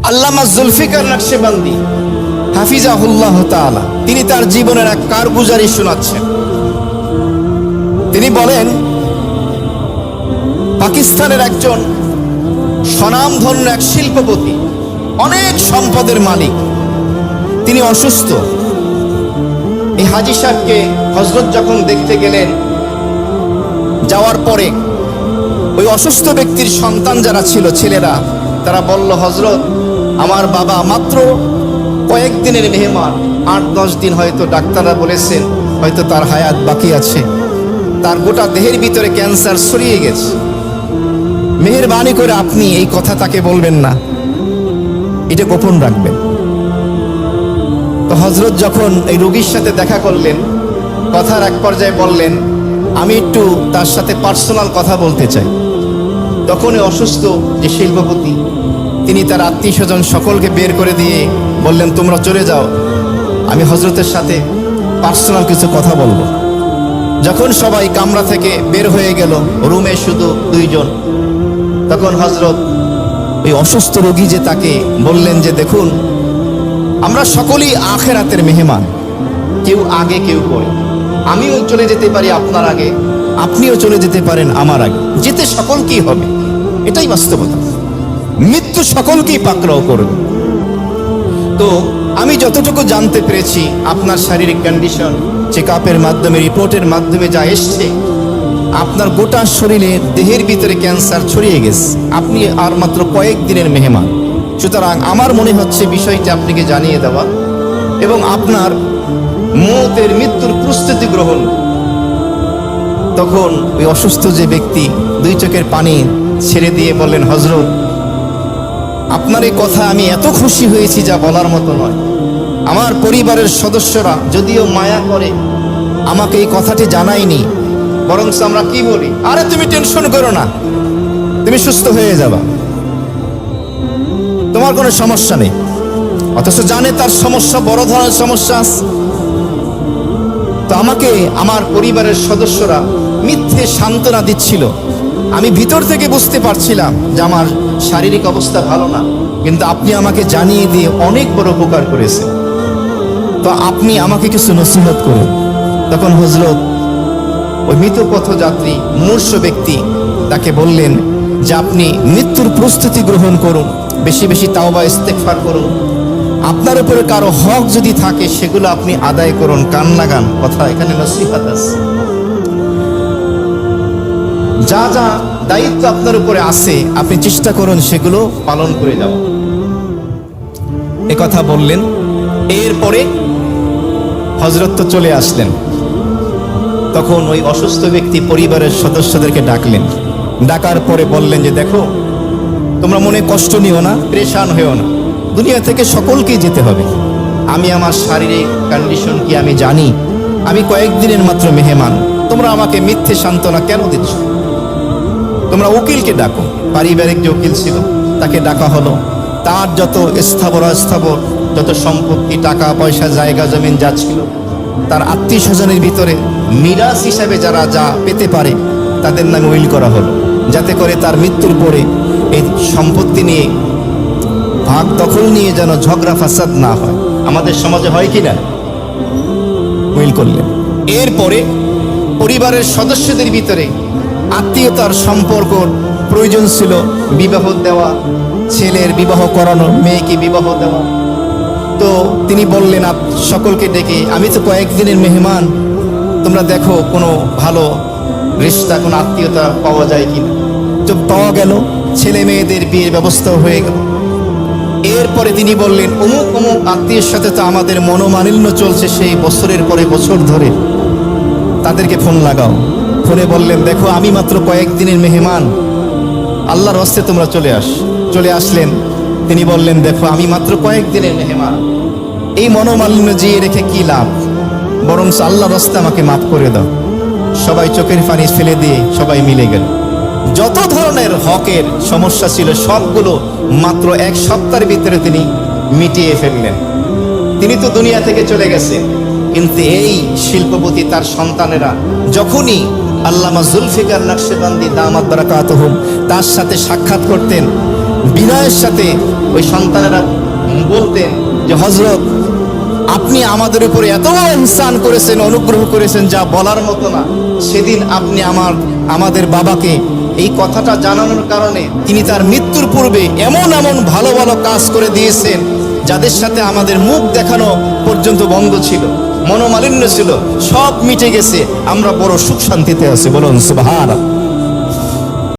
আল্লামা জুলফিকার নকশবন্দি হাফিজাহুল্লাহ তাআলা তিনি তার জীবনের এক কারগুজারি শোনাচ্ছেন। তিনি বলেন, পাকিস্তানের একজন স্বনামধন্য এক শিল্পপতি, অনেক সম্পদের মালিক, তিনি অসুস্থ। এই হাজী সাহেবকে হযরত যখন দেখতে গেলেন, যাওয়ার পরে ওই অসুস্থ ব্যক্তির সন্তান যারা ছিল, ছেলেরা, তারা বলল, হযরত আমার বাবা মাত্র কয়েকদিনের মেহমান, 8-10 দিন হয়তো ডাক্তাররা বলেছেন হয়তো তার হায়াত বাকি আছে, তার গোটা দেহের ভিতরে ক্যান্সার ছড়িয়ে গেছে, মেহেরবানি করে আপনি এই কথা তাকে বলবেন না, এটা গোপন রাখবেন। তো হযরত যখন এই রোগীর সাথে দেখা করলেন, কথার এক পর্যায়ে বললেন, আমি একটু তার সাথে পার্সোনাল কথা বলতে চাই। তখন এই অসুস্থ যে শিল্পপতি, তিনি তার আত্মীয় স্বজন সকলকে বের করে দিয়ে বললেন, তোমরা চলে যাও, আমি হযরতের সাথে পার্সোনাল কিছু কথা বলবো। যখন সবাই কামরা থেকে বের হয়ে গেল, রুমে শুধু 2 জন, তখন হযরত এই অসুস্থ রোগী যে তাকে বললেন যে, দেখুন আমরা সকলেই আখিরাতের মেহমান, কেউ আগে কেউ পরে, আমিও চলে যেতে পারি আপনার আগে, আপনিও চলে যেতে পারেন আমার আগে, যেতে সকলকেই হবে, এটাই বাস্তবতা, মৃত্যু সকলকেই পাকড়াও করবে। তো আমি যতটুকু জানতে পেরেছি, আপনার শারীরিক কন্ডিশন চেক আপের মাধ্যমে, রিপোর্টের মাধ্যমে যা এসছে, আপনার গোটা শরীরে দেহের ভিতরে ক্যান্সার ছড়িয়ে গেছে, আপনি আর মাত্র কয়েকদিনের মেহমান। সুতরাং আমার মনে হচ্ছে বিষয়টি আপনাকে জানিয়ে দেওয়া এবং আপনার মৃত্যুর প্রস্তুতি গ্রহণ। তখন ওই অসুস্থ যে ব্যক্তি 2 চোখের পানি ছেড়ে দিয়ে বললেন, হযরত আপনার এই কথা আমি এত খুশি হয়েছি যা বলার মতো নয়। আমার পরিবারের সদস্যরা যদিও মায়া করে আমাকে এই কথাটি জানায়নি, বরং আমরা কি বলি, আরে তুমি টেনশন করো না, তুমি সুস্থ হয়ে যাবা, তোমার কোনো সমস্যা নেই। অথচ জানে তার সমস্যা, বড় ধরনের সমস্যা আছে। তো আমাকে আমার পরিবারের সদস্যরা মিথ্যে সান্ত্বনা দিচ্ছিল, আমি ভিতর থেকে বুঝতে পারছিলাম যে আমার শারীরিক অবস্থা ভালো না, কিন্তু আপনি আমাকে জানিয়ে দিয়ে অনেক বড় উপকার করেছেন, তো আপনি আমাকে কিছু নসিহত করুন। তখন হযরত ওই মৃত পথযাত্রী মূর্ছ ব্যক্তি তাকে বললেন যে, আপনি মৃত্যুর প্রস্তুতি গ্রহণ করুন, বেশি বেশি তাওবা ইস্তেগফার করুন, আপনার উপরে কারো হক যদি থাকে সেগুলো আপনি আদায় করুন, কান লাগান, কথা এখানে নসিহত আছে। যা যা দায়িত্ব আপনার উপরে আছে আপনি চেষ্টা করুন সেগুলো পালন করে যাও, এ কথা বললেন। এরপরে হযরত তো চলে আসলেন। তখন ওই অসুস্থ ব্যক্তি পরিবারের সদস্যদেরকে ডাকলেন, ডাকার পরে বললেন যে, দেখো তোমরা মনে কষ্ট নিও না, পেরেশান হয়েও না, দুনিয়া থেকে সকলকেই যেতে হবে। আমি আমার শারীরিক কন্ডিশন কি আমি জানি, আমি কয়েকদিনের মাত্র মেহমান, তোমরা আমাকে মিথ্যে সান্ত্বনা কেন দিচ্ছ? তোমরা উকিলকে ডাকো। পারিবারিক যে উকিল ছিল তাকে ডাকা হলো। তার যত স্থাবর অস্থাবর যত সম্পত্তি, টাকা পয়সা, জায়গা জমিন যা ছিল, তার আত্মীয় স্বজনের ভিতরে মিরাস হিসাবে যারা যা পেতে পারে তাদের নামে উইল করা হলো, যাতে করে তার মৃত্যুর পরে এই সম্পত্তি নিয়ে ভাগ দখল নিয়ে যেন ঝগড়া ফাসাদ না হয়। আমাদের সমাজে হয় কি না? উইল করলেন। এরপরে পরিবারের সদস্যদের ভিতরে আত্মীয়তার সম্পর্ক প্রয়োজন ছিল, বিবাহ দেওয়া, ছেলের বিবাহ করানো, মেয়েকে বিবাহ দেওয়া। তো তিনি বললেন সকলকে ডেকে, আমি তো কয়েকদিনের মেহমান, তোমরা দেখো কোনো ভালো রিশতা, কোনো আত্মীয়তা পাওয়া যায় কিনা। তো পাওয়া গেল, ছেলে মেয়েদের বিয়ের ব্যবস্থা হয়ে গেল। এরপরে তিনি বললেন, অমুক অমুক আত্মীয়ের সাথে তো আমাদের মনোমালিন্য চলছে সেই বছরের পরে বছর ধরে, তাদেরকে ফোন লাগাও। ফোনে বললেন, দেখো আমি মাত্র কয়েকদিনের মেহমান, আল্লাহর হস্তে তোমরা চলে আসলেন। তিনি বললেন, দেখো আমি মাত্র কয়েকদিনের মেহমান, এই মনোমালিন্য জিয়ে রেখে কি লাভ, বরং আল্লাহর হস্তে আমাকে মাফ করে দাও। সবাই চোখের পানি ফেলে দিয়ে সবাই মিলে গেল। যত ধরনের হকের সমস্যা ছিল সবগুলো মাত্র 1 সপ্তাহের ভিতরে তিনি মিটিয়ে ফেললেন। তিনি তো দুনিয়া থেকে চলে গেছেন, কিন্তু এই শিল্পপতি তার সন্তানেরা যখনই আল্লামা জুলফিকার নকশবন্দি দামাত বারাকাতুহুম তার সাথে সাক্ষাৎ করতেন, বিনয়ের সাথে ওই সন্তানেরা বলতেন যে হযরত, আপনি আমাদের উপরে এত বড় ইহসান করেছেন, অনুগ্রহ করেছেন, যা বলার মতো না। সেদিন আপনি আমাদের বাবাকে এই কথাটা জানানোর কারণে তিনি তার মৃত্যুর পূর্বে এমন এমন ভালো ভালো কাজ করে দিয়েছেন, যাদের সাথে আমাদের মুখ দেখানো পর্যন্ত বন্ধ ছিল, মনোমালিন্য ছিল, সব মিটে গেছে, আমরা বড় সুখ শান্তিতে আছি। বলুন সুবহানাল্লাহ।